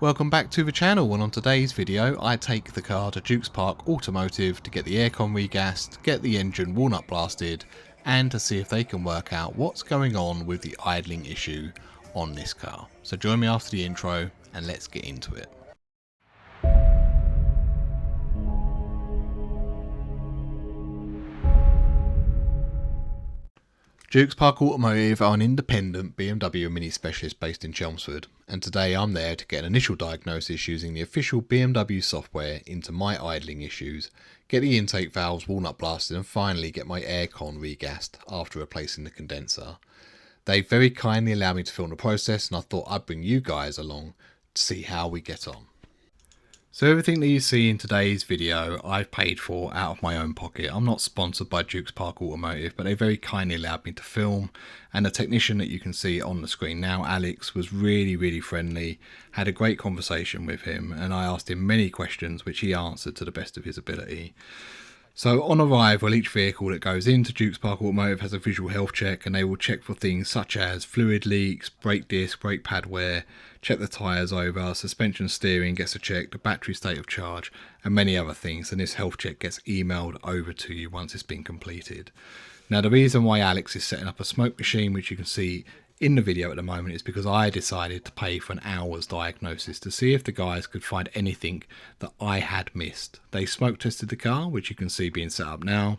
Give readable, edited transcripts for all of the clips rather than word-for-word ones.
Welcome back to the channel, and on today's video I take the car to Dukes Park Automotive to get the aircon regassed, get the engine walnut blasted, and to see if they can work out what's going on with the idling issue on this car. So join me after the intro and let's get into it. Dukes Park Automotive are an independent BMW Mini specialist based in Chelmsford, and today I'm there to get an initial diagnosis using the official BMW software into my idling issues, get the intake valves walnut blasted, and finally get my aircon regassed after replacing the condenser. They very kindly allowed me to film the process, and I thought I'd bring you guys along to see how we get on. So everything that you see in today's video I've paid for out of my own pocket. I'm not sponsored by Dukes Park Automotive, but they very kindly allowed me to film, and the technician that you can see on the screen now, Alex, was really friendly. Had a great conversation with him, and I asked him many questions which he answered to the best of his ability. So on arrival, each vehicle that goes into Dukes Park Automotive has a visual health check, and they will check for things such as fluid leaks, brake disc, brake pad wear, check the tyres over, suspension steering gets a check, the battery state of charge, and many other things, and this health check gets emailed over to you once it's been completed. Now the reason why Alex is setting up a smoke machine, which you can see in the video at the moment, is because I decided to pay for an hour's diagnosis to see if the guys could find anything that I had missed. They smoke tested the car, which you can see being set up now,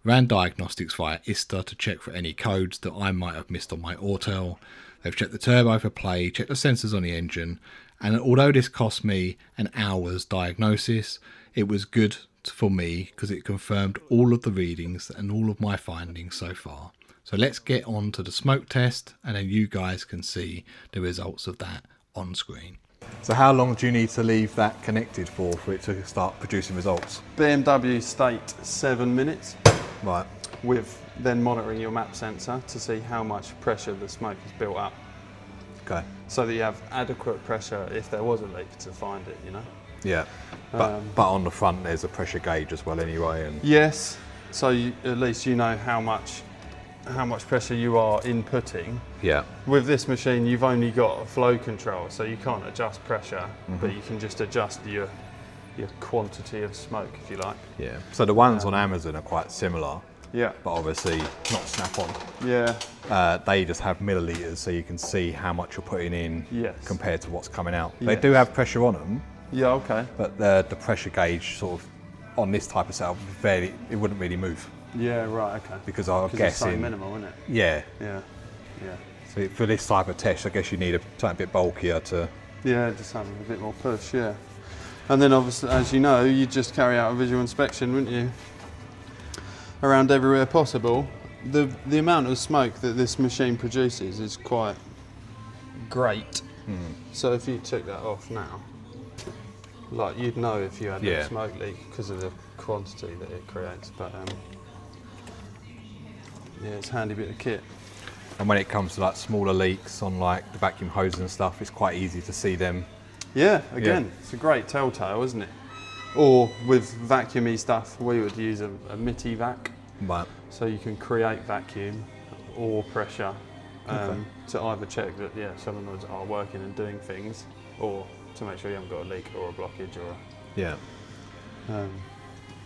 ran diagnostics via ISTA to check for any codes that I might have missed on my Autel. They've checked the turbo for play, checked the sensors on the engine, and although this cost me an hour's diagnosis, it was good for me because it confirmed all of the readings and all of my findings so far. So let's get on to the smoke test, and then you guys can see the results of that on screen. So how long do you need to leave that connected for it to start producing results? BMW state 7 minutes. Right. With then monitoring your map sensor to see how much pressure the smoke has built up. Okay. So that you have adequate pressure if there was a leak to find it, you know? Yeah. But on the front there's a pressure gauge as well anyway. And yes. So at least you know how much pressure you are inputting. Yeah. With this machine you've only got a flow control, so you can't adjust pressure, but you can just adjust your quantity of smoke, if you like. Yeah. So the ones on Amazon are quite similar. Yeah. But obviously not snap-on. Yeah. They just have milliliters, so you can see how much you're putting in compared to what's coming out. Yes. They do have pressure on them. Yeah, okay. But the pressure gauge sort of on this type of setup, it wouldn't really move. Yeah, right, okay. Because I'm guessing... it's so minimal, isn't it? Yeah. Yeah, yeah. So for this type of test, I guess you need something a bit bulkier to... Yeah, just having a bit more push, yeah. And then obviously, as you know, you just carry out a visual inspection, wouldn't you? Around everywhere possible. The amount of smoke that this machine produces is quite great. So if you took that off now, like you'd know if you had a smoke leak because of the quantity that it creates. But yeah, it's a handy bit of kit. And when it comes to like smaller leaks on like the vacuum hoses and stuff, it's quite easy to see them. Yeah, again, it's a great telltale, isn't it? Or with vacuumy stuff, we would use a MITI vac. Right. So you can create vacuum or pressure to either check that solenoids are working and doing things, or to make sure you haven't got a leak or a blockage or Yeah.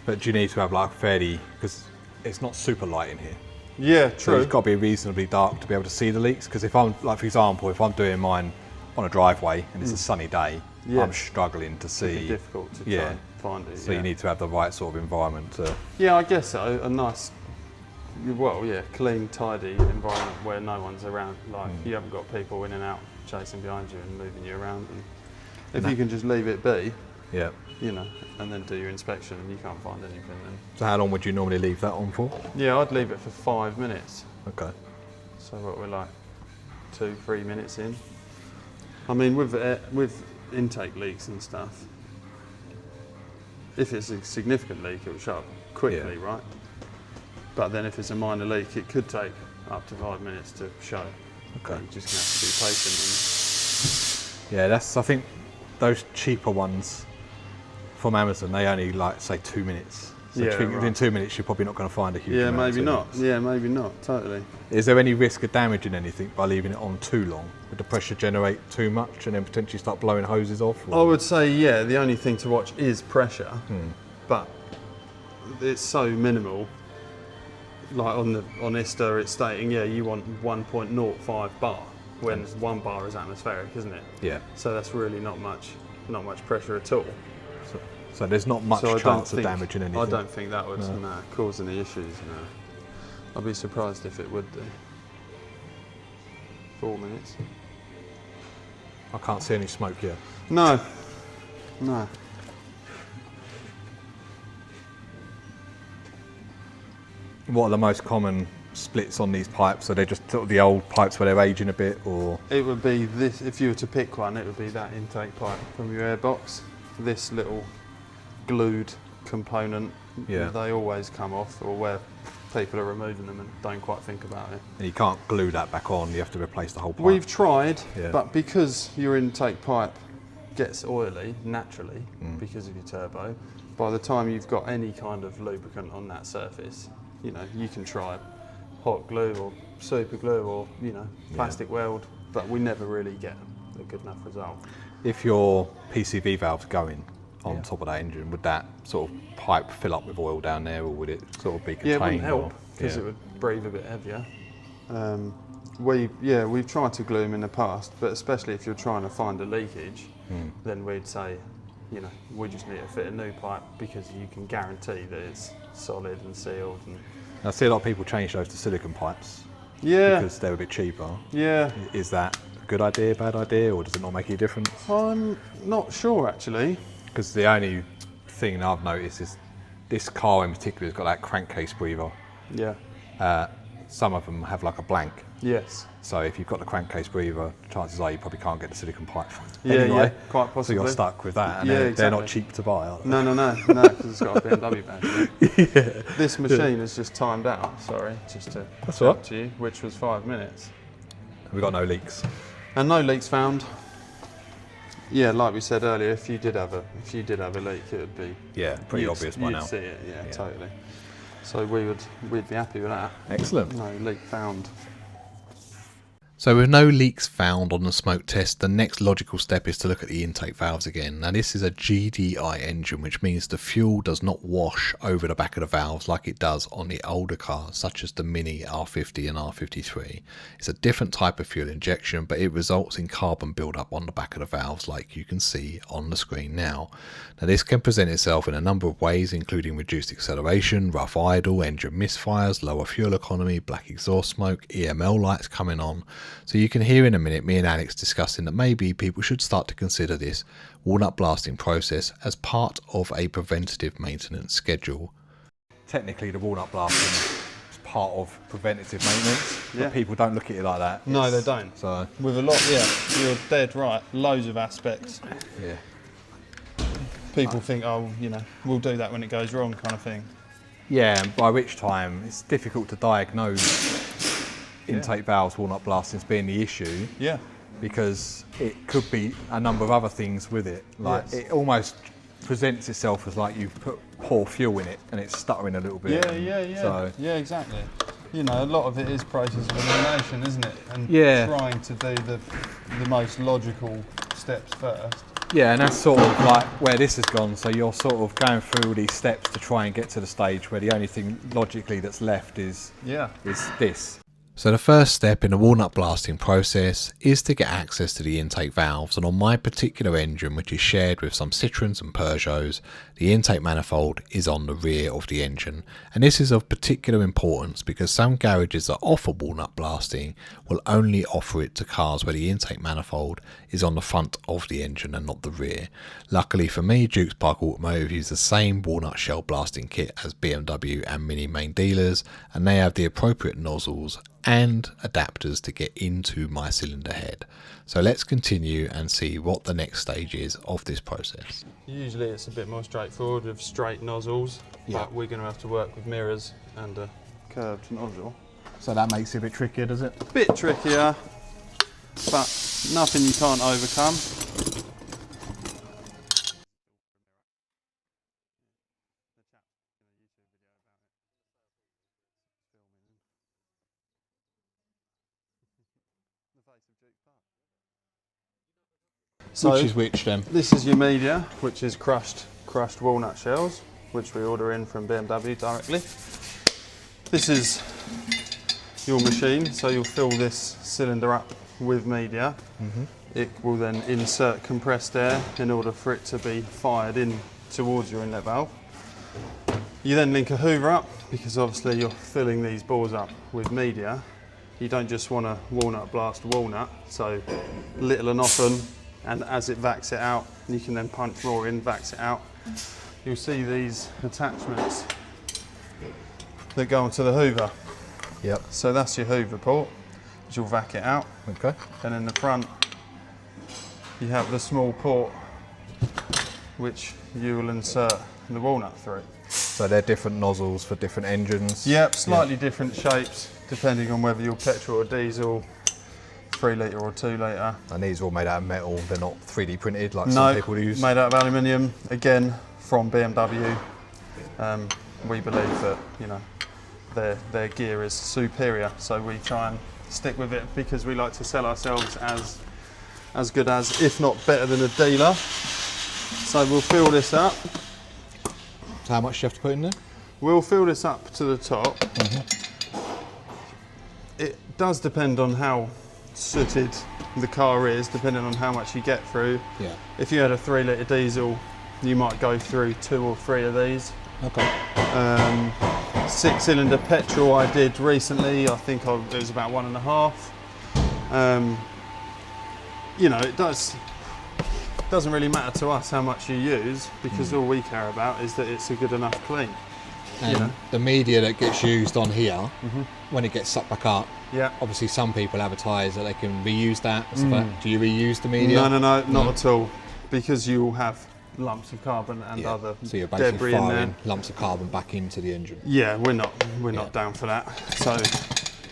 But do you need to have like fairly, because it's not super light in here. Yeah, true. So it's got to be reasonably dark to be able to see the leaks, because if I'm, like for example, if I'm doing mine on a driveway and it's a sunny day, I'm struggling to see. It'd be difficult to try and find it. So you need to have the right sort of environment to... Yeah, I guess so. A nice, clean, tidy environment where no one's around. Like you haven't got people in and out chasing behind you and moving you around. And if you can just leave it be, and then do your inspection and you can't find anything, then... So how long would you normally leave that on for? Yeah, I'd leave it for 5 minutes. Okay. So what we're like 2-3 minutes in. I mean, with intake leaks and stuff, if it's a significant leak, it will show up quickly, right? But then if it's a minor leak, it could take up to 5 minutes to show. Okay. You're just gonna have to be patient. Yeah, I think those cheaper ones from Amazon, they only like say 2 minutes. So within 2 minutes, you're probably not going to find a huge amount. Maybe not. Yeah, maybe not. Totally. Is there any risk of damaging anything by leaving it on too long? Would the pressure generate too much and then potentially start blowing hoses off? I would say, yeah, the only thing to watch is pressure, but it's so minimal. Like on ISTA, it's stating, yeah, you want 1.05 bar, when 1 bar is atmospheric, isn't it? Yeah. So that's really not much pressure at all. So there's not much chance of damaging anything? I don't think that would cause any issues, no. I'd be surprised if it would do. 4 minutes. I can't see any smoke yet. No. No. What are the most common splits on these pipes? Are they just sort of the old pipes where they're aging a bit, or? It would be this, if you were to pick one, it would be that intake pipe from your airbox. This little glued component, they always come off, or where people are removing them and don't quite think about it. And you can't glue that back on, you have to replace the whole pipe? We've tried, but because your intake pipe gets oily naturally, because of your turbo, by the time you've got any kind of lubricant on that surface, you know, you can try hot glue or super glue or, you know, plastic weld, but we never really get a good enough result. If your PCV valve's going on top of that engine, would that sort of pipe fill up with oil down there, or would it sort of be contained? Yeah, it wouldn't help, because it would breathe a bit heavier. We've tried to glue them in the past, but especially if you're trying to find a leakage, then we'd say, you know, we just need to fit a new pipe, because you can guarantee that it's solid and sealed. And I see a lot of people change those to silicone pipes. Yeah. Because they're a bit cheaper. Yeah. Is that a good idea, bad idea, or does it not make any difference? I'm not sure, actually. Because the only thing I've noticed is this car in particular has got that crankcase breather. Yeah. Some of them have like a blank. Yes. So if you've got the crankcase breather, chances are you probably can't get the silicone pipe. Yeah, quite possibly. So you're stuck with that, and they're not cheap to buy, are they? No, because it's got a BMW badge. This machine has just timed out, just to show to you, which was 5 minutes. We've got no leaks. And no leaks found. Yeah, like we said earlier, if you did have a leak, it would be pretty obvious by now. You'd see it, yeah, totally. So we'd be happy with that. Excellent. No leak found. So with no leaks found on the smoke test, the next logical step is to look at the intake valves again. Now this is a GDI engine, which means the fuel does not wash over the back of the valves like it does on the older cars, such as the Mini R50 and R53. It's a different type of fuel injection, but it results in carbon buildup on the back of the valves, like you can see on the screen now. Now this can present itself in a number of ways, including reduced acceleration, rough idle, engine misfires, lower fuel economy, black exhaust smoke, EML lights coming on. So you can hear in a minute me and Alex discussing that maybe people should start to consider this walnut blasting process as part of a preventative maintenance schedule. Technically the walnut blasting is part of preventative maintenance, but people don't look at it like that. No, they don't. So with a lot, you're dead right. Loads of aspects. Yeah. People think, oh, you know, we'll do that when it goes wrong, kind of thing. Yeah, and by which time it's difficult to diagnose intake valves walnut blasting as being the issue. Yeah. Because it could be a number of other things with it. Like it almost presents itself as like you've put poor fuel in it and it's stuttering a little bit. Yeah, exactly. You know, a lot of it is process of elimination, isn't it? And trying to do the most logical steps first. Yeah, and that's sort of like where this has gone. So you're sort of going through all these steps to try and get to the stage where the only thing logically that's left is this. So the first step in the walnut blasting process is to get access to the intake valves, and on my particular engine, which is shared with some Citroens and Peugeots, the intake manifold is on the rear of the engine. And this is of particular importance because some garages that offer walnut blasting will only offer it to cars where the intake manifold is on the front of the engine and not the rear. Luckily for me, Dukes Park Automotive use the same walnut shell blasting kit as BMW and Mini main dealers, and they have the appropriate nozzles and adapters to get into my cylinder head. So let's continue and see what the next stage is of this process. Usually it's a bit more straightforward with straight nozzles, but we're going to have to work with mirrors and a curved nozzle. So that makes it a bit trickier, does it? A bit trickier, but nothing you can't overcome. So which is which then? this is your media, which is crushed walnut shells, which we order in from BMW directly. This is your machine, so you'll fill this cylinder up with media. It will then insert compressed air in order for it to be fired in towards your inlet valve. You then link a hoover up, because obviously you're filling these bores up with media. You don't just want to walnut blast walnut, so little and often, and as it vacs it out, you can then punch more in, vacs it out. You'll see these attachments that go onto the hoover. Yep. So that's your hoover port, which will vac it out. Okay. And in the front, you have the small port, which you will insert the walnut through. So they're different nozzles for different engines? Yep, slightly different shapes, depending on whether you're petrol or diesel, 3 litre or 2 litre. And these are all made out of metal, they're not 3D printed like some people use? Made out of aluminium, again from BMW. We believe that, you know, their gear is superior, so we try and stick with it because we like to sell ourselves as good as, if not better than, a dealer. So we'll fill this up. So how much do you have to put in there? We'll fill this up to the top. It does depend on how sooted the car is, depending on how much you get through. Yeah. If you had a 3 litre diesel, you might go through 2 or 3 of these. Okay. 6-cylinder petrol I did recently, I think it was about 1.5. You know, it doesn't really matter to us how much you use, because all we care about is that it's a good enough clean. And you know? the media that gets used on here, when it gets sucked back up, obviously some people advertise that they can reuse that. Do you reuse the media? No, not at all, because you will have lumps of carbon and other so you're basically debris in there. firing lumps of carbon back into the engine. Yeah, we're not down for that. So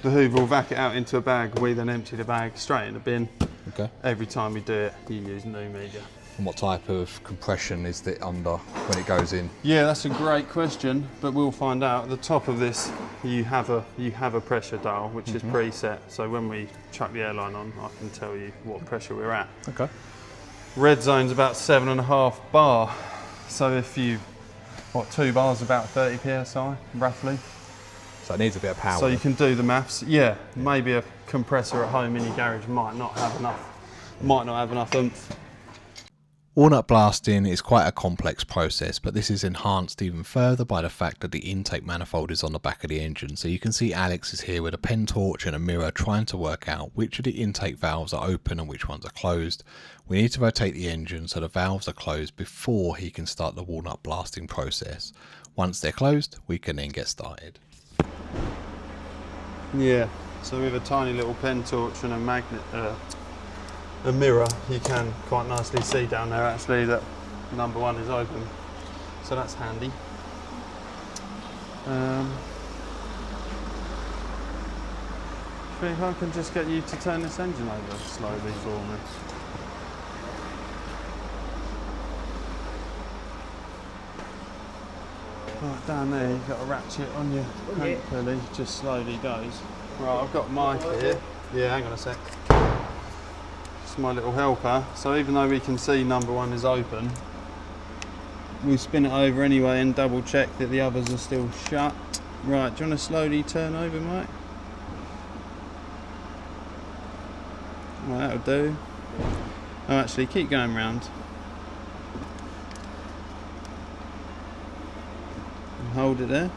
the hoover will vac it out into a bag. We then empty the bag straight in the bin. Okay. Every time we do it, you use new media. And what type of compression is it under when it goes in? Yeah, that's a great question, but we'll find out. At the top of this, you have a pressure dial, which is preset. So when we chuck the airline on, I can tell you what pressure we're at. Okay. Red zone's about 7.5 bar. So if 2 bars about 30 psi, roughly. So it needs a bit of power. So you can do the maths. Yeah, maybe a compressor at home in your garage might not have enough oomph. Walnut blasting is quite a complex process, but this is enhanced even further by the fact that the intake manifold is on the back of the engine. So you can see Alex is here with a pen torch and a mirror trying to work out which of the intake valves are open and which ones are closed. We need to rotate the engine so the valves are closed before he can start the walnut blasting process. Once they're closed, we can then get started. Yeah, so with a tiny little pen torch and a mirror, you can quite nicely see down there actually that number 1 is open, so that's handy. I think I can just get you to turn this engine over slowly for me. Right, down there you've got a ratchet on your crank pulley, just slowly goes. Right, I've got Mike here. Yeah, hang on a sec. It's my little helper. So even though we can see number 1 is open, we spin it over anyway and double check that the others are still shut. Right, do you want to slowly turn over, Mike? Well, that'll do. Oh, actually, keep going round. Hold it there.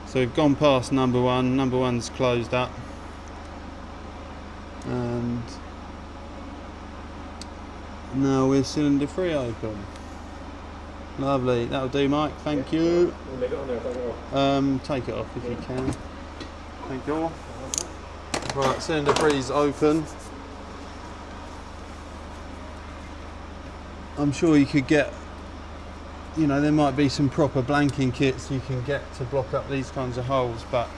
So we've gone past number 1. Number 1's closed up, and now we're cylinder 3 open. Lovely, that'll do, Mike. Thank you. Take it off if you can. Thank you. Right, cylinder 3's open. I'm sure you could get, you know, there might be some proper blanking kits you can get to block up these kinds of holes, but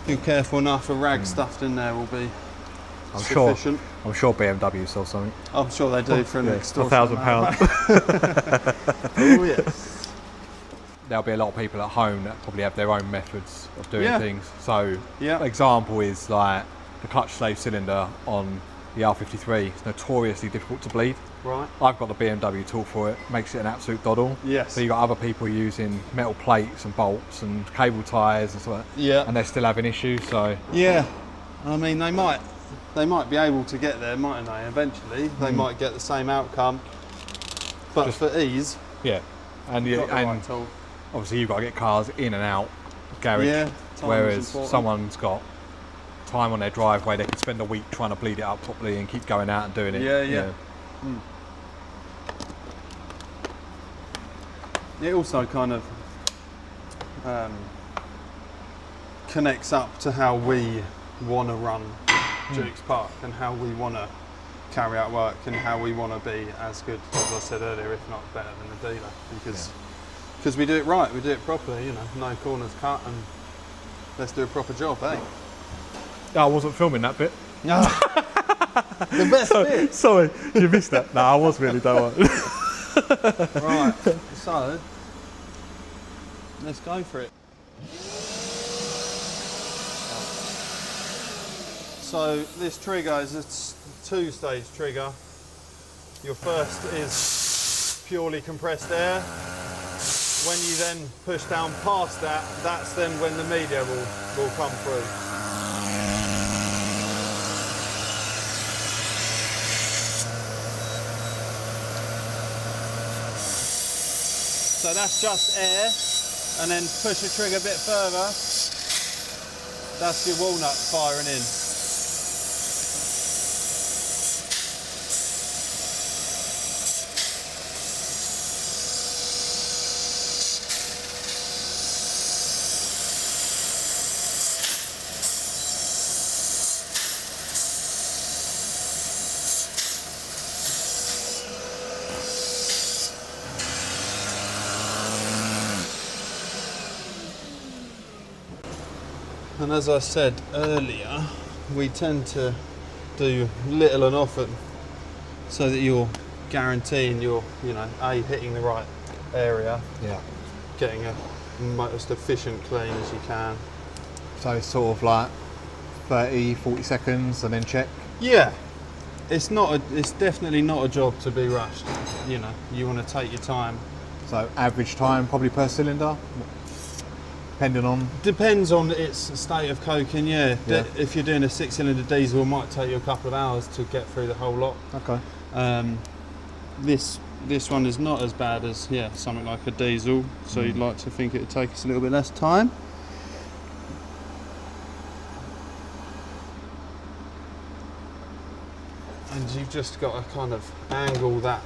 if you're careful enough, a rag stuffed in there will be sufficient. I'm sure BMW sells something. I'm sure they do for an extortion £1,000. Oh yes. there'll be a lot of people at home that probably have their own methods of doing Yeah. things. So, Yeah. example is like the clutch slave cylinder on the R53 is notoriously difficult to bleed. Right. I've got the BMW tool for it, makes it an absolute doddle. Yes. So you've got other people using metal plates and bolts and cable ties and stuff like that, Yeah. and they're still having issues. So Yeah. I mean, they might be able to get there, mightn't they? Eventually, they might get the same outcome. But Just- for ease, yeah, and got the and right tool. obviously you've got to get cars in and out garage. Yeah, time is whereas important. someone's got time on their driveway, they can spend a week trying to bleed it up properly and keep going out and doing it. Yeah. It also kind of connects up to how we want to run Dukes Park and how we want to carry out work and how we want to be as good, as I said earlier, if not better than the dealer, because we do it right, we do it properly, you know, no corners cut, and let's do a proper job, eh? I wasn't filming that bit. The best bit. Sorry, you missed that. No, I was really, don't worry. Right, so let's go for it. So this trigger is a two-stage trigger. Your first is purely compressed air. When you then push down past that, that's then when the media will come through. So that's just air, and then push the trigger a bit further. That's your walnut firing in. And as I said earlier, we tend to do little and often so that you're guaranteeing you're, you know, A, hitting the right area, Yeah. getting a most efficient clean as you can. So it's sort of like 30, 40 seconds and then check. Yeah, it's definitely not a job to be rushed. You know, you want to take your time. So average time probably per cylinder, depending on. Depends on its state of coking, yeah. Yeah. If you're doing a 6-cylinder diesel, it might take you a couple of hours to get through the whole lot. Okay. This one is not as bad as something like a diesel, so you'd like to think it would take us a little bit less time. And you've just got to kind of angle that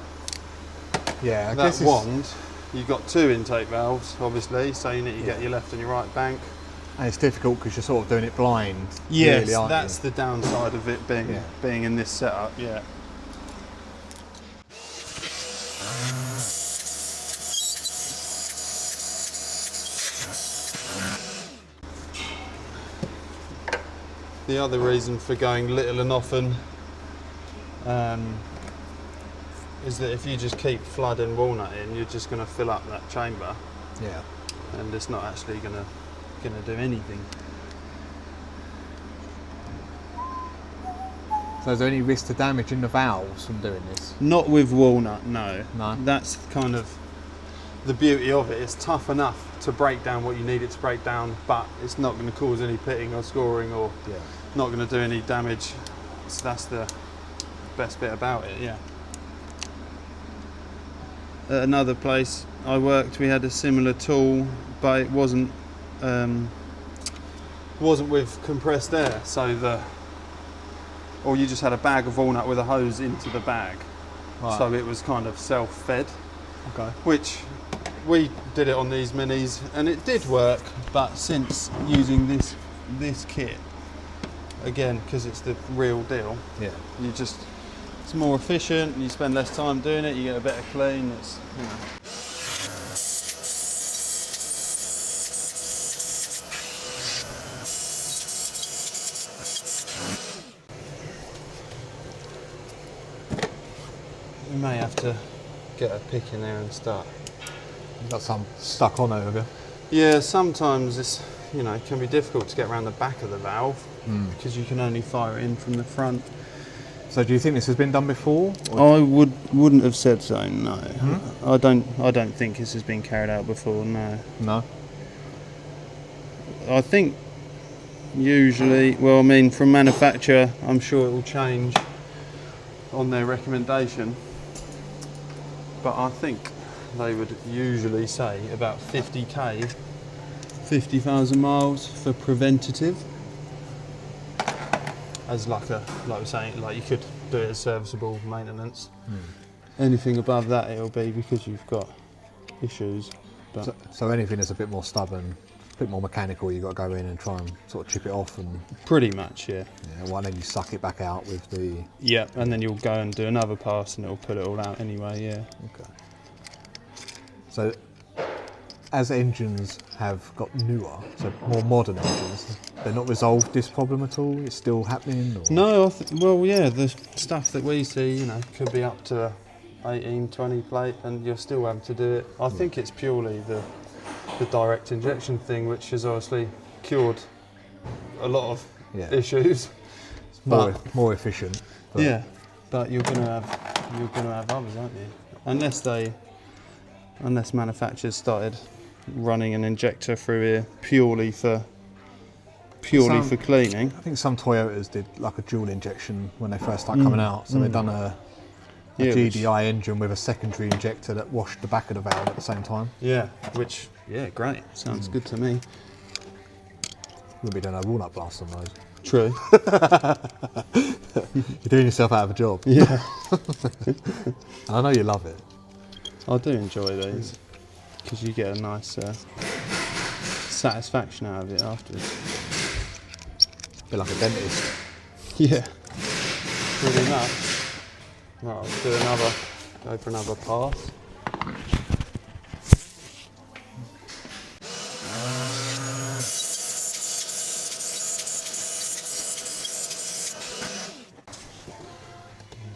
Yeah, I that guess wand. You've got two intake valves, obviously, so you need to get your left and your right bank. and it's difficult because you're sort of doing it blind. Yes, really, aren't that's you? the downside of it being in this setup. Yeah. The other reason for going little and often is that if you just keep flooding walnut in, you're just going to fill up that chamber, Yeah. and it's not actually going to do anything. So is there any risk to damage in the valves from doing this? Not with walnut, no. No. That's kind of the beauty of it. It's tough enough to break down what you need it to break down, but it's not going to cause any pitting or scoring, or not going to do any damage. So that's the best bit about it, yeah. At another place I worked, we had a similar tool, but it wasn't with compressed air. So or you just had a bag of walnut with a hose into the bag. Right. So it was kind of self-fed, Okay. which we did it on these minis, and it did work. But since using this kit, again, because it's the real deal, Yeah. it's more efficient. You spend less time doing it. You get a better clean. It's, you know. We may have to get a pick in there and start You've got some stuck on over. Yeah, sometimes it's, you know, it can be difficult to get around the back of the valve because you can only fire it in from the front. So do you think this has been done before? Or? I wouldn't have said so. No, I don't think this has been carried out before. No. No. I think usually, well, I mean, from manufacturer, I'm sure it will change on their recommendation. But I think they would usually say about 50k, 50,000 miles for preventative. As like we're saying, like you could do it as serviceable maintenance. Anything above that, it'll be because you've got issues. But So anything that's a bit more stubborn, a bit more mechanical, you've got to go in and try and sort of chip it off and... pretty much, yeah. Yeah, well, then you suck it back out with the... Yeah, and then you'll go and do another pass and it'll put it all out anyway, yeah. Okay. So, as engines have got newer, so more modern engines, they're not resolved this problem at all? It's still happening? Or? No, well, yeah, the stuff that we see, you know, could be up to 18, 20 plate and you're still having to do it. I think it's purely the direct injection thing, which has obviously cured a lot of issues. More efficient. But yeah, but you're gonna have others, aren't you? Unless manufacturers started running an injector through here purely for cleaning. I think some Toyotas did like a dual injection when they first started coming out. So they've done a GDI engine with a secondary injector that washed the back of the valve at the same time. Yeah, great. Sounds good to me. Wouldn't be doing a Walnut blast on those. True. You're doing yourself out of a job. Yeah. I know you love it. I do enjoy these because you get a nice satisfaction out of it afterwards. A bit like a dentist. Yeah, pretty much. Right, I'll go for another pass.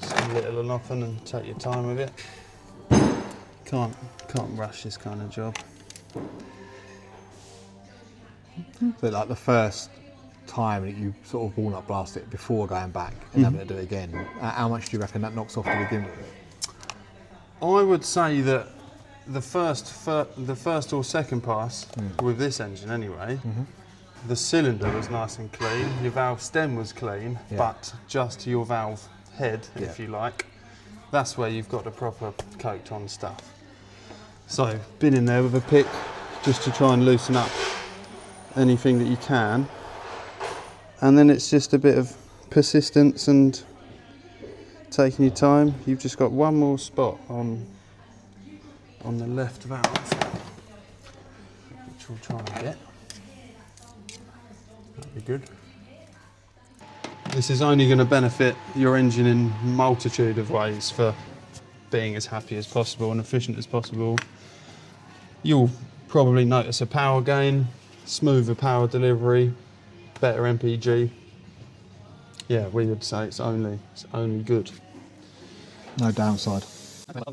Just little and often and take your time with it. Can't rush this kind of job. So like the first time that you sort of walnut blast it before going back and having to do it again, how much do you reckon that knocks off to begin with? I would say that the first or second pass with this engine anyway, the cylinder was nice and clean, your valve stem was clean, but just your valve head, if you like, that's where you've got the proper coked on stuff. So, been in there with a pick just to try and loosen up anything that you can. And then it's just a bit of persistence and taking your time. You've just got one more spot on the left valve, which we'll try and get. That'd be good. This is only going to benefit your engine in a multitude of ways for being as happy as possible and efficient as possible. You'll probably notice a power gain, smoother power delivery, better MPG. Yeah, we would say it's only good. No downside. So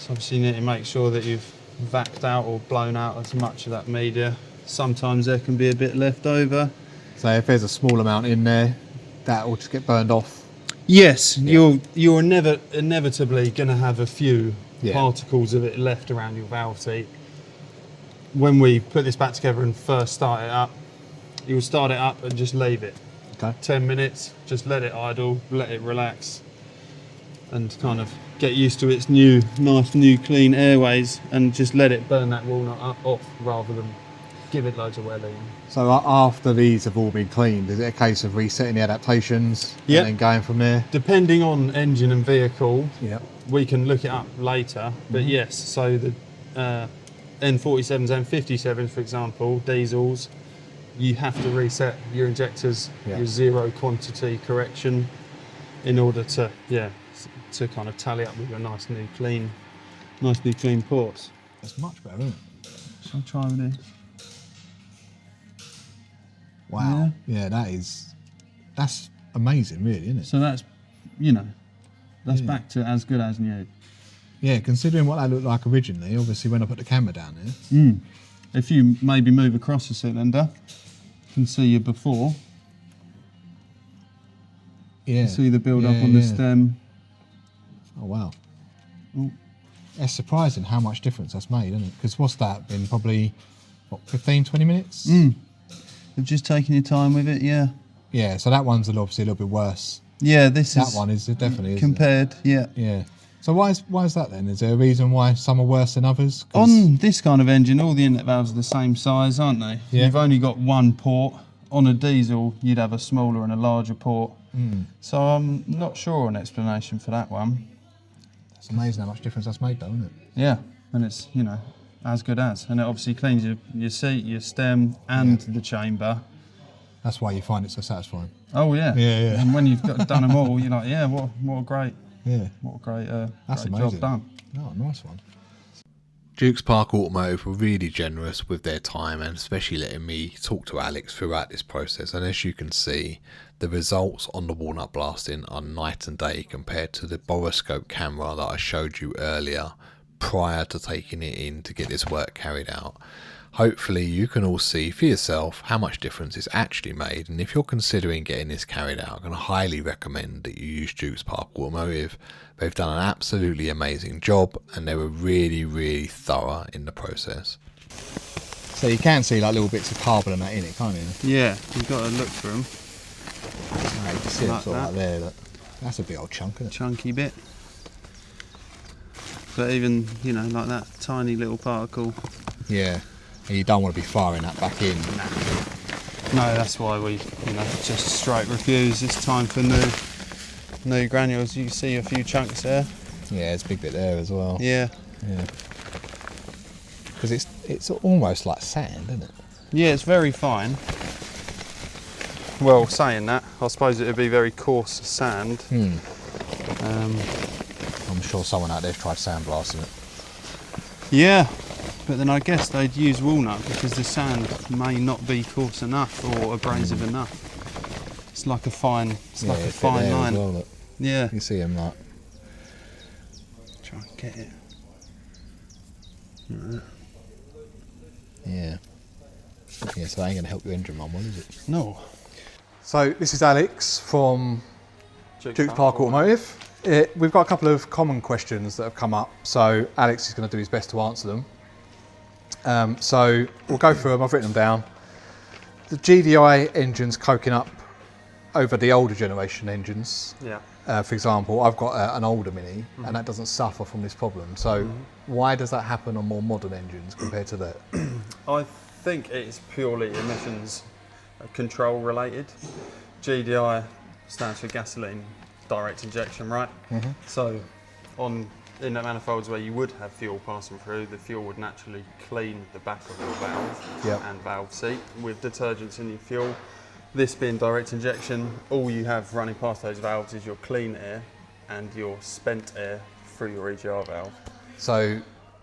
obviously you need to make sure that you've vacked out or blown out as much of that media. Sometimes there can be a bit left over. So if there's a small amount in there, that will just get burned off. Yes, you're inevitably going to have a few particles of it left around your valve seat. When we put this back together and first start it up, you'll start it up and just leave it. Okay. 10 minutes, just let it idle, let it relax, and kind of get used to its nice new clean airways, and just let it burn that walnut off rather than give it loads of welling. So after these have all been cleaned, is it a case of resetting the adaptations and then going from there? Depending on engine and vehicle, we can look it up later, but yes, so the N47s and 57s, for example, diesels, you have to reset your injectors, your zero quantity correction, in order to kind of tally up with a nice new clean ports. That's much better, isn't it? Shall I try with this? Wow. Yeah, that's amazing, really, isn't it? So that's, That's back to as good as new. Yeah, considering what that looked like originally, obviously when I put the camera down there. If you maybe move across the cylinder, you can see your before. Yeah. You see the build up on the stem. Oh wow. Ooh. It's surprising how much difference that's made, isn't it? Because what's that been? Probably, what, 15, 20 minutes? You've just taken your time with it, yeah. Yeah, so that one's obviously a little bit worse. Yeah, That one is definitely, isn't compared, yeah. Yeah. So why is that then? Is there a reason why some are worse than others? On this kind of engine, all the inlet valves are the same size, aren't they? Yeah. You've only got one port. On a diesel, you'd have a smaller and a larger port. So I'm not sure an explanation for that one. It's amazing how much difference that's made though, isn't it? Yeah, and it's, you know, as good as. And it obviously cleans your seat, your stem, and the chamber. That's why you find it so satisfying. Oh yeah. Yeah. And when you've done them all, you're like, yeah, what a great, Yeah. what a great, That's great amazing. job done. Oh, nice one. Dukes Park Automotive were really generous with their time and especially letting me talk to Alex throughout this process, and as you can see, the results on the Walnut blasting are night and day compared to the boroscope camera that I showed you earlier prior to taking it in to get this work carried out. Hopefully you can all see for yourself how much difference it's actually made, and if you're considering getting this carried out, I'm going to highly recommend that you use Dukes Park Automotive. They've done an absolutely amazing job and they were really, really thorough in the process. So you can see like little bits of carbon and that in it, can't you? Yeah, you've got to look for them. No, you can see Like it sort of that. like there. Look. That's a big old chunk, isn't it? Chunky bit. But even, you know, like that tiny little particle. Yeah. And you don't want to be firing that back in. No, that's why we, you know, just straight refuse. It's time for new granules. You can see a few chunks there. Yeah, there's a big bit there as well. Yeah. Yeah. Because it's almost like sand, isn't it? Yeah, it's very fine. Well, saying that, I suppose it would be very coarse sand. I'm sure someone out there's tried sandblasting it. Yeah, but then I guess they'd use walnut because the sand may not be coarse enough or abrasive enough. It's like a fine, It's like a bit fine there as line. well, look. Yeah. You can see them like. Try and get it. Yeah. Yeah, so that ain't going to help your engine run well, is it? No. So this is Alex from Dukes Park Automotive. We've got a couple of common questions that have come up, so Alex is going to do his best to answer them. So we'll go through them, I've written them down. The GDI engine's coking up over the older generation engines. Yeah. For example, I've got an older Mini and that doesn't suffer from this problem. So why does that happen on more modern engines compared to that? I think it's purely emissions control related. GDI stands for gasoline direct injection, right? So on inlet manifolds where you would have fuel passing through, the fuel would naturally clean the back of your valve and valve seat with detergents in your fuel. This being direct injection, all you have running past those valves is your clean air and your spent air through your EGR valve. So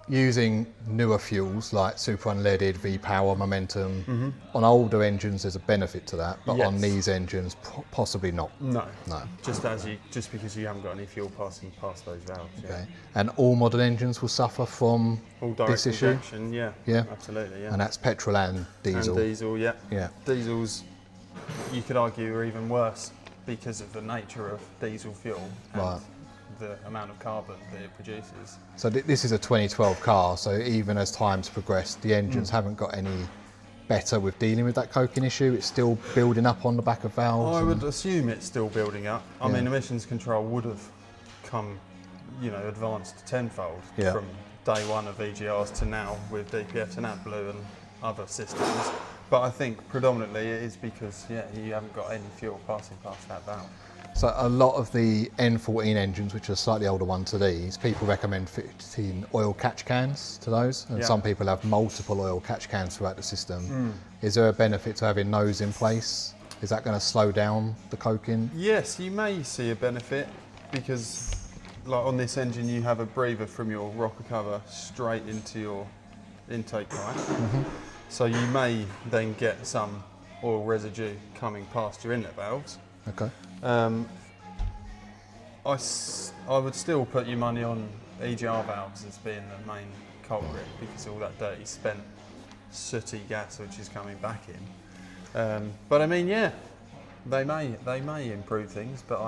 using newer fuels like super unleaded, V-Power, Momentum, on older engines there's a benefit to that, but on these engines possibly not. No. No. Just because you haven't got any fuel passing past those valves. Okay. And all modern engines will suffer from All direct this issue? injection, yeah. Yeah. Absolutely, yeah. And that's petrol and diesel. And diesel, yeah. Yeah. Diesels, you could argue, are even worse because of the nature of diesel fuel and the amount of carbon that it produces. So this is a 2012 car, so even as time's progressed, the engines haven't got any better with dealing with that coking issue. It's still building up on the back of valves. I would assume it's still building up. I mean, emissions control would have come, you know, advanced tenfold from day one of EGRs to now with DPFs and AdBlue and other systems. But I think predominantly it is because, you haven't got any fuel passing past that valve. So a lot of the N14 engines, which are a slightly older one to these, people recommend fitting oil catch cans to those, and some people have multiple oil catch cans throughout the system. Is there a benefit to having those in place? Is that going to slow down the coking? Yes, you may see a benefit because, like on this engine, you have a breather from your rocker cover straight into your intake pipe. So you may then get some oil residue coming past your inlet valves. Okay. I would still put your money on EGR valves as being the main culprit, because all that dirty spent sooty gas which is coming back in. But I mean, yeah, they may improve things, but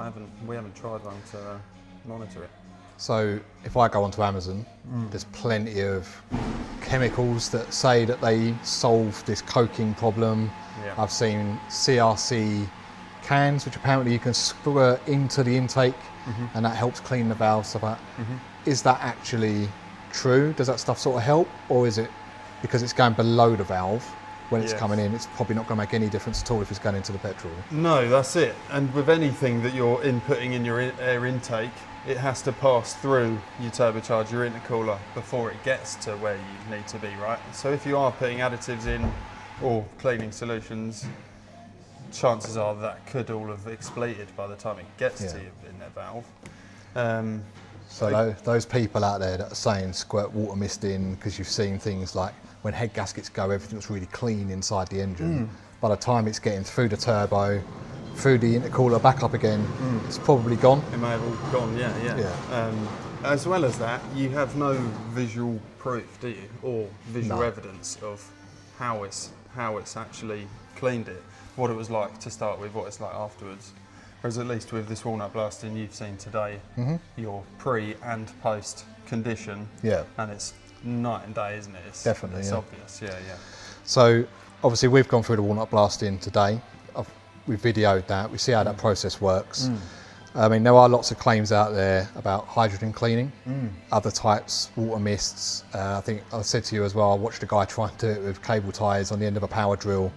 we haven't tried one to monitor it. So if I go onto Amazon, there's plenty of chemicals that say that they solve this coking problem. Yeah. I've seen CRC cans, which apparently you can squirt into the intake, and that helps clean the valve, stuff like that. Is that actually true? Does that stuff sort of help, or is it because it's going below the valve when it's coming in, it's probably not going to make any difference at all if it's going into the petrol? No, that's it. And with anything that you're inputting in your air intake, it has to pass through your turbocharger, your intercooler, before it gets to where you need to be, right? So if you are putting additives in or cleaning solutions, chances are that could all have expleted by the time it gets to you in that valve. So those people out there that are saying squirt water mist in because you've seen things like when head gaskets go, everything's really clean inside the engine. By the time it's getting through the turbo, through the intercooler, back up again, it's probably gone. It may have all gone, yeah. As well as that, you have no visual proof, do you? Or visual evidence of how it's actually cleaned it, what it was like to start with, what it's like afterwards. Whereas at least with this walnut blasting you've seen today, your pre and post condition, and it's night and day, isn't it? It's definitely, it's obvious, yeah. So obviously we've gone through the walnut blasting today. We've videoed that, we see how that process works. I mean, there are lots of claims out there about hydrogen cleaning, other types, water mists. I think I said to you as well, I watched a guy try and do it with cable ties on the end of a power drill.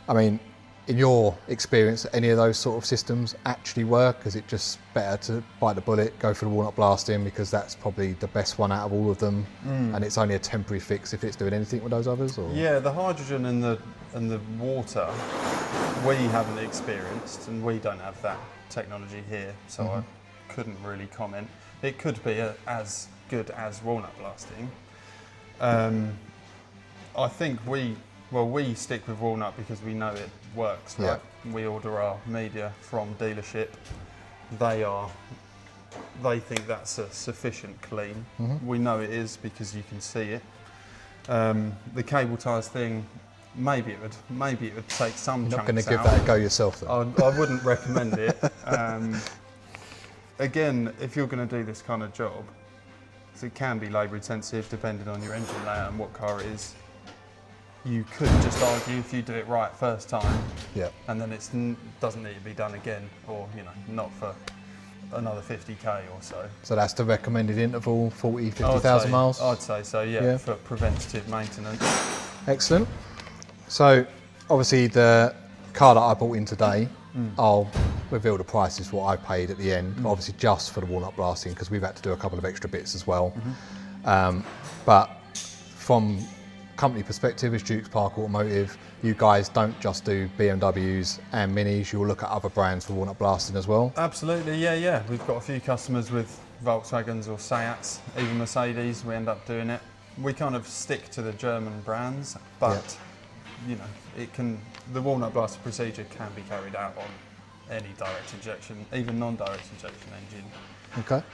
I mean, in your experience, any of those sort of systems actually work? Is it just better to bite the bullet, go for the walnut blasting, because that's probably the best one out of all of them, and it's only a temporary fix if it's doing anything with those others? Or? Yeah, the hydrogen and the water, we haven't experienced, and we don't have that technology here, so I couldn't really comment. It could be as good as walnut blasting. I think we stick with walnut because we know it works, right? We order our media from dealership. They think that's a sufficient clean. We know it is because you can see it. The cable ties thing, maybe it would take some chunks out. You're not going to give that a go yourself though? I wouldn't recommend it. Again, if you're going to do this kind of job, so it can be labour intensive depending on your engine layout and what car it is. You could just argue if you do it right first time, and then it doesn't need to be done again, or not for another 50k or so. So that's the recommended interval, 40, 50,000 miles? I'd say so, yeah, for preventative maintenance. Excellent. So obviously the car that I bought in today, I'll reveal the prices what I paid at the end, but obviously just for the walnut blasting, because we've had to do a couple of extra bits as well. But from company perspective as Dukes Park Automotive, you guys don't just do BMWs and Minis, you'll look at other brands for walnut blasting as well? Absolutely, yeah. We've got a few customers with Volkswagens or Seats, even Mercedes, we end up doing it. We kind of stick to the German brands, but the walnut blasting procedure can be carried out on any direct injection, even non-direct injection engine. Okay.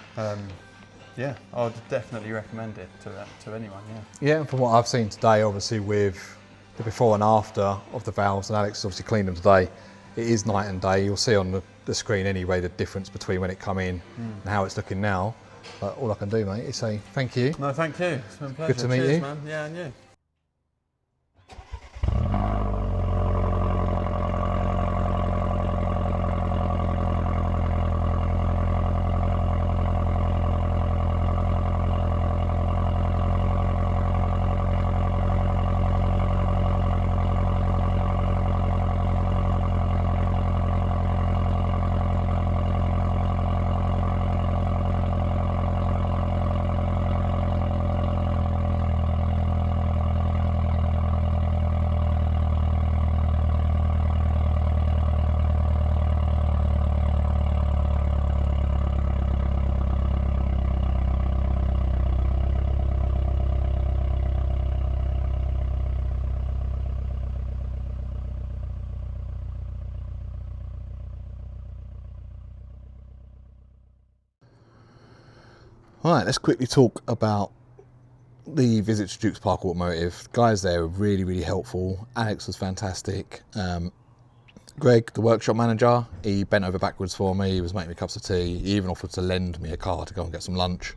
Yeah, I'd definitely recommend it to anyone, Yeah, and from what I've seen today, obviously with the before and after of the valves, and Alex obviously cleaned them today, it is night and day. You'll see on the screen anyway the difference between when it come in and how it's looking now. But all I can do, mate, is say thank you. No, thank you. It's been a pleasure. Good to meet Cheers, you. Man. Yeah, and you. Alright, let's quickly talk about the visit to Dukes Park Automotive. The guys there were really helpful. Alex was fantastic. Greg, the workshop manager, he bent over backwards for me. He was making me cups of tea. He even offered to lend me a car to go and get some lunch.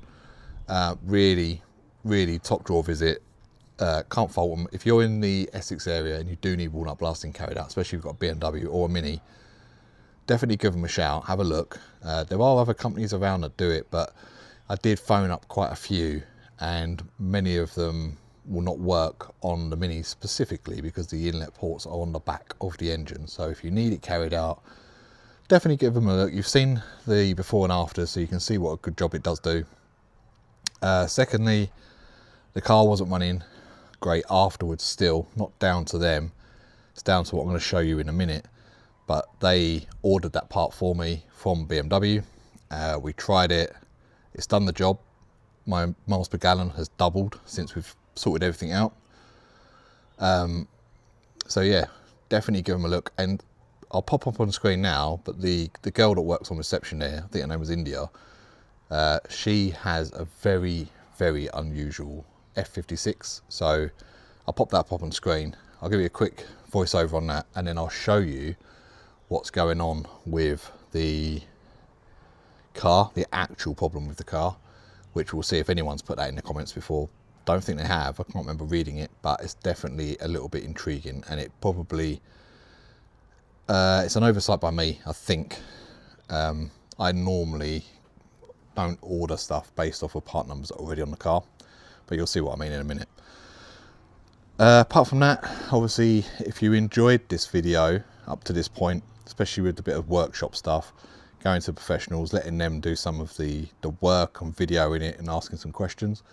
Really top drawer visit. Can't fault them. If you're in the Essex area and you do need walnut blasting carried out, especially if you've got a BMW or a Mini, definitely give them a shout, have a look. There are other companies around that do it, but I did phone up quite a few, and many of them will not work on the Mini specifically because the inlet ports are on the back of the engine. So if you need it carried out, definitely give them a look. You've seen the before and after, so you can see what a good job it does do. Secondly, the car wasn't running great afterwards still, not down to them. It's down to what I'm going to show you in a minute. But they ordered that part for me from BMW. We tried it. It's done the job. My miles per gallon has doubled since we've sorted everything out. So yeah, definitely give them a look. And I'll pop up on the screen now, but the girl that works on reception there, I think her name was India, she has a very unusual F56. So I'll pop that up on the screen. I'll give you a quick voiceover on that, and then I'll show you what's going on with the car, the actual problem with the car, which we'll see if anyone's put that in the comments before. Don't think they have. I can't remember reading it, but it's definitely a little bit intriguing, and it probably it's an oversight by me, I think. I normally don't order stuff based off of part numbers already on the car, but you'll see what I mean in a minute. Apart from that, obviously, if you enjoyed this video up to this point, especially with the bit of workshop stuff, going to professionals, letting them do some of the work and videoing it and asking some questions,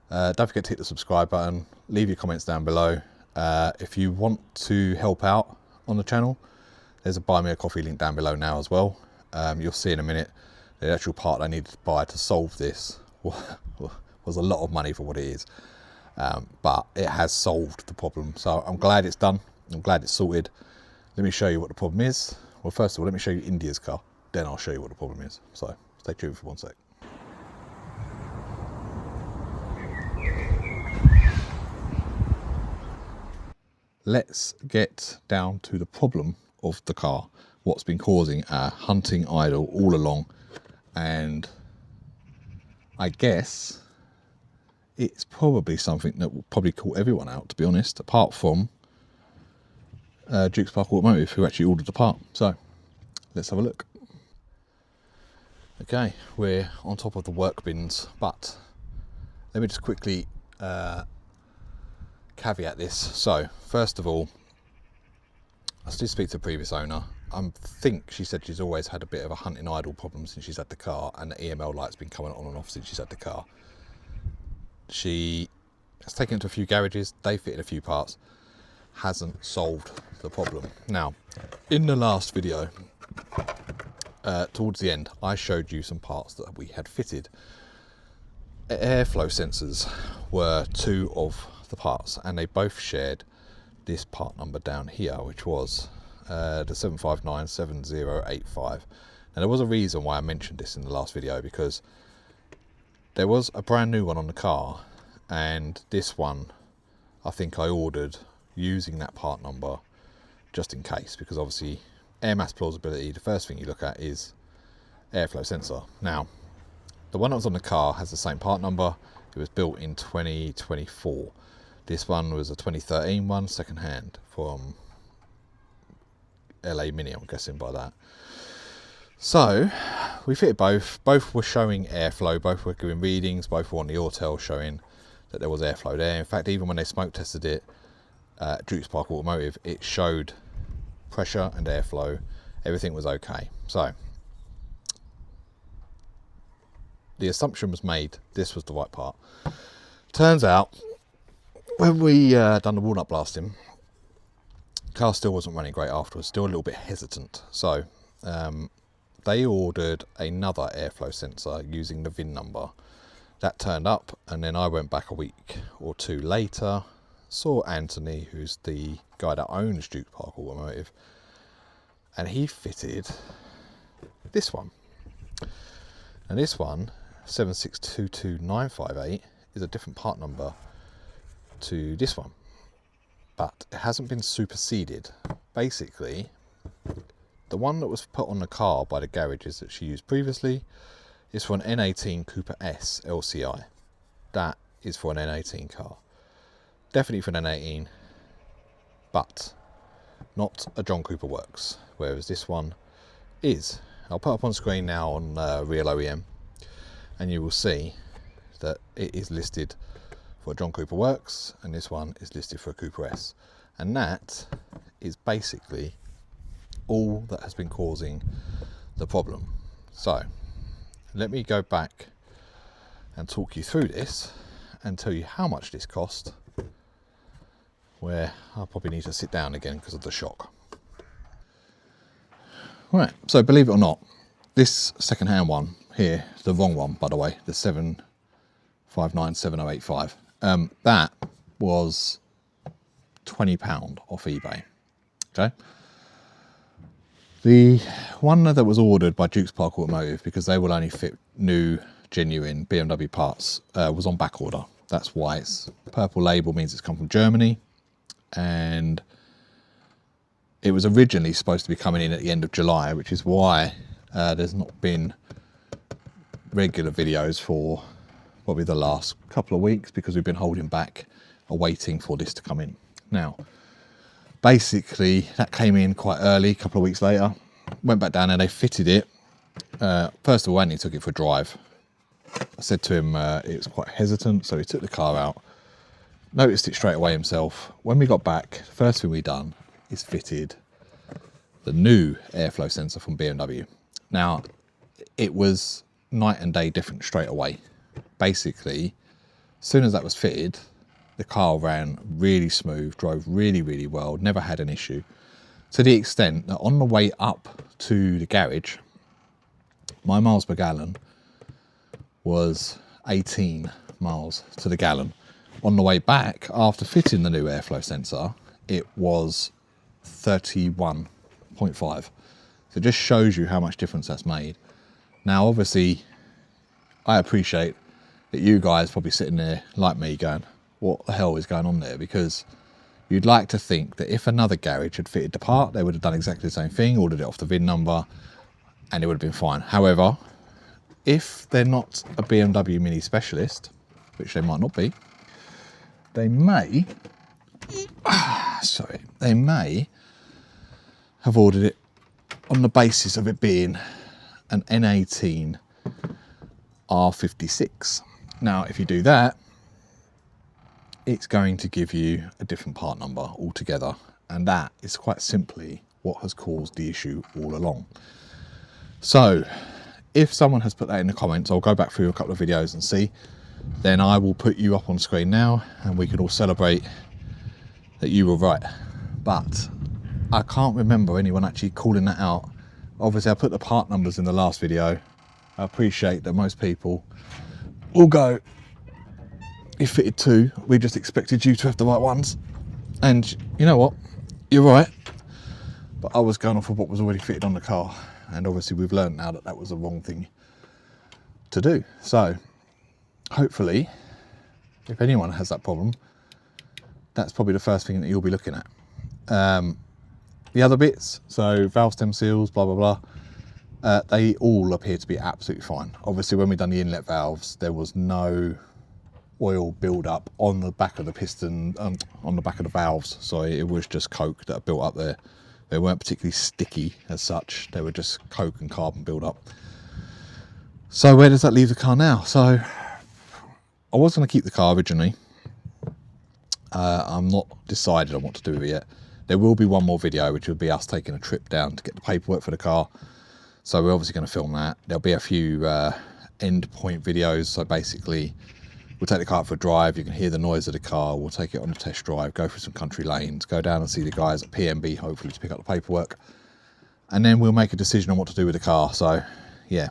don't forget to hit the subscribe button, leave your comments down below. If you want to help out on the channel, there's a buy me a coffee link down below now as well. You'll see in a minute the actual part I needed to buy to solve this was a lot of money for what it is, but it has solved the problem, so I'm glad it's done. I'm glad it's sorted. Let me show you what the problem is. Well, first of all, let me show you India's car, then I'll show you what the problem is. So stay tuned for one sec. Let's get down to the problem of the car, what's been causing a hunting idle all along, and I guess it's probably something that will probably call everyone out, to be honest, apart from Dukes Park Automotive, who actually ordered the part. So let's have a look. Okay, we're on top of the work bins, but let me just quickly caveat this. So first of all, I did speak to the previous owner. I think she said she's always had a bit of a hunting idle problem since she's had the car, and the EML light's been coming on and off since she's had the car. She has taken it to a few garages, they fitted a few parts, hasn't solved the problem. Now, in the last video, towards the end, I showed you some parts that we had fitted. Airflow sensors were two of the parts, and they both shared this part number down here, which was the 7597085. Now, there was a reason why I mentioned this in the last video, because there was a brand new one on the car, and this one I think I ordered using that part number just in case, because obviously air mass plausibility, the first thing you look at is airflow sensor. Now, the one that was on the car has the same part number. It was built in 2024. This one was a 2013 one, second hand from LA Mini, I'm guessing by that. So we fitted both were showing airflow, both were giving readings, both were on the Autel showing that there was airflow there. In fact, even when they smoke tested it at Dukes Park Automotive, it showed pressure and airflow, everything was okay. So the assumption was made this was the right part. Turns out when we done the walnut blasting, the car still wasn't running great afterwards, still a little bit hesitant. So they ordered another airflow sensor using the VIN number. That turned up, and then I went back a week or two later, saw Anthony, who's the guy that owns Dukes Park Automotive, and he fitted this one. And this one 7622958 is a different part number to this one, but it hasn't been superseded. Basically, the one that was put on the car by the garages that she used previously is for an N18 Cooper S LCI. That is for an N18 car. Definitely for an N18, but not a John Cooper Works, whereas this one is. I'll put up on screen now on Real OEM, and you will see that it is listed for John Cooper Works, and this one is listed for a Cooper S. And that is basically all that has been causing the problem. So let me go back and talk you through this and tell you how much this cost, where I'll probably need to sit down again because of the shock. Right, so believe it or not, this second-hand one here, the wrong one by the way, the 7597085, that was £20 off eBay. Okay, the one that was ordered by Dukes Park Automotive, because they will only fit new genuine BMW parts, was on back order. That's why it's purple label, means it's come from Germany, and it was originally supposed to be coming in at the end of July, which is why there's not been regular videos for probably the last couple of weeks, because we've been holding back, waiting for this to come in. Now, basically, that came in quite early, a couple of weeks later. Went back down and they fitted it. First of all, Andy took it for a drive. I said to him it was quite hesitant, so he took the car out, noticed it straight away himself. When we got back, the first thing we done is fitted the new airflow sensor from BMW. Now, it was night and day different straight away. Basically, as soon as that was fitted, the car ran really smooth, drove really, really well, never had an issue. To the extent that on the way up to the garage, my miles per gallon was 18 miles to the gallon. On the way back, after fitting the new airflow sensor, it was 31.5. So it just shows you how much difference that's made. Now, obviously, I appreciate that you guys probably sitting there like me going, what the hell is going on there? Because you'd like to think that if another garage had fitted the part, they would have done exactly the same thing, ordered it off the VIN number, and it would have been fine. However, if they're not a BMW Mini specialist, which they might not be, they may, they may have ordered it on the basis of it being an N18 R56. Now, if you do that, it's going to give you a different part number altogether, and that is quite simply what has caused the issue all along. So if someone has put that in the comments, I'll go back through a couple of videos and see, then I will put you up on screen now and we can all celebrate that you were right. But I can't remember anyone actually calling that out. Obviously I put the part numbers in the last video. I appreciate that most people will go, you fitted two, we just expected you to have the right ones. And you know what, you're right, but I was going off of what was already fitted on the car, and obviously we've learned now that that was the wrong thing to do. So hopefully, if anyone has that problem, that's probably the first thing that you'll be looking at. The other bits, so valve stem seals, blah blah blah, they all appear to be absolutely fine. Obviously when we done the inlet valves, there was no oil build up on the back of the piston, on the back of the valves. Sorry, it was just coke that built up there. They weren't particularly sticky as such, they were just coke and carbon build up. So where does that leave the car now? So I was going to keep the car originally. I'm not decided on what to do with it yet. There will be one more video, which will be us taking a trip down to get the paperwork for the car. So we're obviously going to film that. There'll be a few end point videos. So basically, we'll take the car for a drive. You can hear the noise of the car. We'll take it on a test drive, go through some country lanes, go down and see the guys at PMB, hopefully to pick up the paperwork. And then we'll make a decision on what to do with the car. So yeah,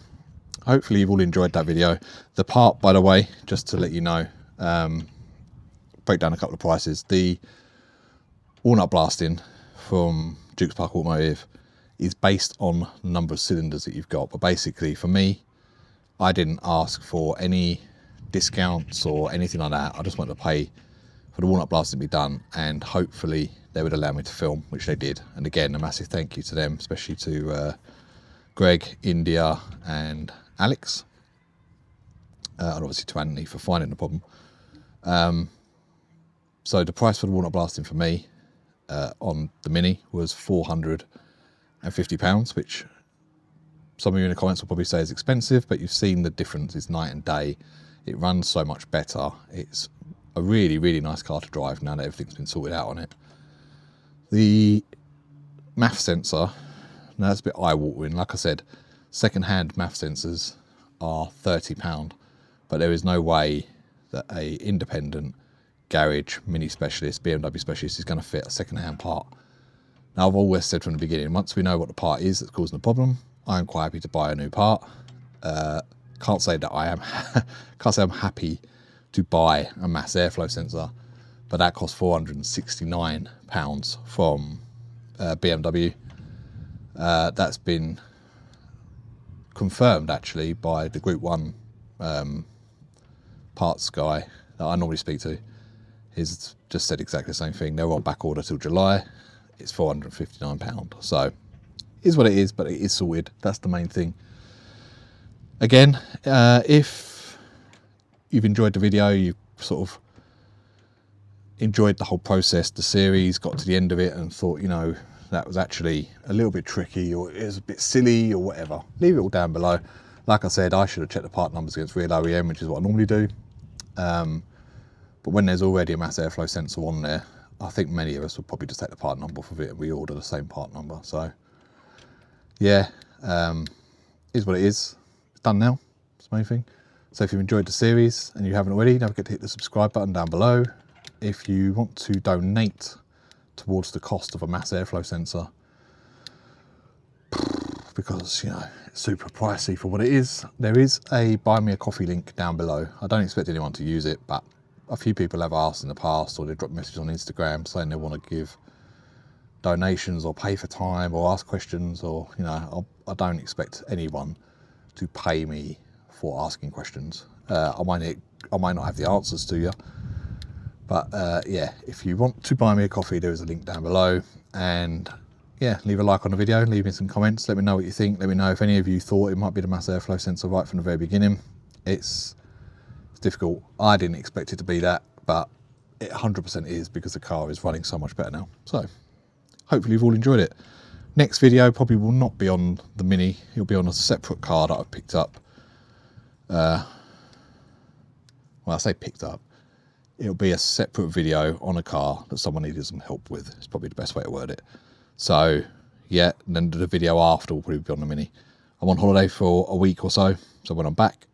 hopefully you've all enjoyed that video. The part, by the way, just to let you know, break down a couple of prices. The Walnut blasting from Dukes Park Automotive is based on the number of cylinders that you've got. But basically for me, I didn't ask for any discounts or anything like that. I just wanted to pay for the walnut blasting to be done, and hopefully they would allow me to film, which they did. And again, a massive thank you to them, especially to Greg, India and Alex, and obviously to Anthony for finding the problem. So the price for the walnut blasting for me on the Mini was £450, which some of you in the comments will probably say is expensive, but you've seen the difference is night and day. It runs so much better. It's a really, really nice car to drive now that everything's been sorted out on it. The MAF sensor, now that's a bit eye-watering. Like I said, second-hand MAF sensors are £30, but there is no way that a independent garage Mini specialist, BMW specialist, is going to fit a second-hand part. Now, I've always said from the beginning, once we know what the part is that's causing the problem, I am quite happy to buy a new part. Can't say that I am can't say I'm happy to buy a mass airflow sensor, but that cost £469 from BMW. That's been confirmed actually by the Group 1 parts guy that I normally speak to. He's just said exactly the same thing. They're on back order till July. It's £459. So is what it is, but it is sorted. That's the main thing. Again, if you've enjoyed the video, you've sort of enjoyed the whole process, the series, got to the end of it and thought, you know, that was actually a little bit tricky or it was a bit silly or whatever, leave it all down below. Like I said, I should have checked the part numbers against real OEM, which is what I normally do. But when there's already a mass airflow sensor on there, I think many of us will probably just take the part number off of it and reorder the same part number. So yeah, is what it is. It's done now. That's the main thing. So if you've enjoyed the series and you haven't already, don't forget to hit the subscribe button down below. If you want to donate towards the cost of a mass airflow sensor, because, you know, it's super pricey for what it is, there is a buy me a coffee link down below. I don't expect anyone to use it, but a few people have asked in the past, or they've dropped messages on Instagram saying they want to give donations or pay for time or ask questions, or, you know, I don't expect anyone to pay me for asking questions. I might not have the answers to you, but yeah, if you want to buy me a coffee, there is a link down below. And yeah, leave a like on the video, leave me some comments, let me know what you think. Let me know if any of you thought it might be the mass airflow sensor right from the very beginning. It's difficult. I didn't expect it to be that, but it 100% is, because the car is running so much better now. So hopefully you've all enjoyed it. Next video probably will not be on the Mini. It'll be on a separate car that I've picked up. Well, I say picked up. It'll be a separate video on a car that someone needed some help with. It's probably the best way to word it. So yeah, and then the video after will probably be on the Mini. I'm on holiday for a week or so, so when I'm back,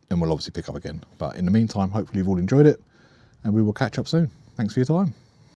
then we'll obviously pick up again. But in the meantime, hopefully you've all enjoyed it, and we will catch up soon. Thanks for your time.